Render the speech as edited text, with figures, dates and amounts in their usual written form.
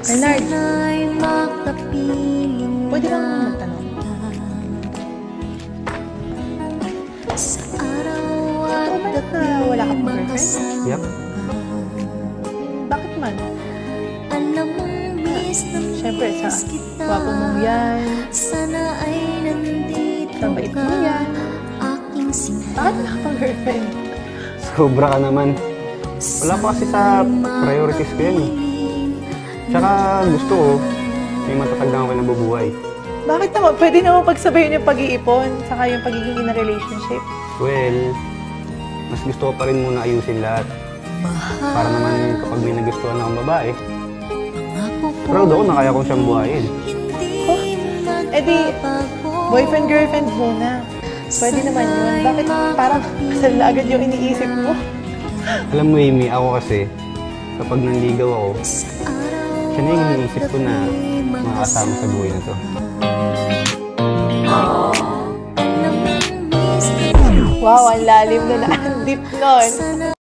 Leonard, pwede bang magtanong? Totoo ba na wala ka pang girlfriend? Yep. Bakit man? Siyempre, sa gwapo mong yan, sa bait mo yan. Bakit wala ka pang girlfriend? Sobra ka naman. Wala pa kasi sa priorities ko yan eh. Tsaka gusto ko, may matatag na ako na bubuhay. Bakit naman? Pwede naman pagsabayin yung pag-iipon saka yung pagiging in a relationship. Well, mas gusto ko pa rin muna ayusin lahat. Para naman kapag may nagustuhan akong babae, proud ako na kaya kong siyang buhayin. Oh, edi, boyfriend-girlfriend muna. Pwede naman yun. Bakit parang kasal na agad yung iniisip mo? Alam mo, Amy, ako kasi, kapag nanligaw ako, siya na yung iniisip ko na makakasama sa buhay na to. Wow, ang lalim na na. Ang deep nun.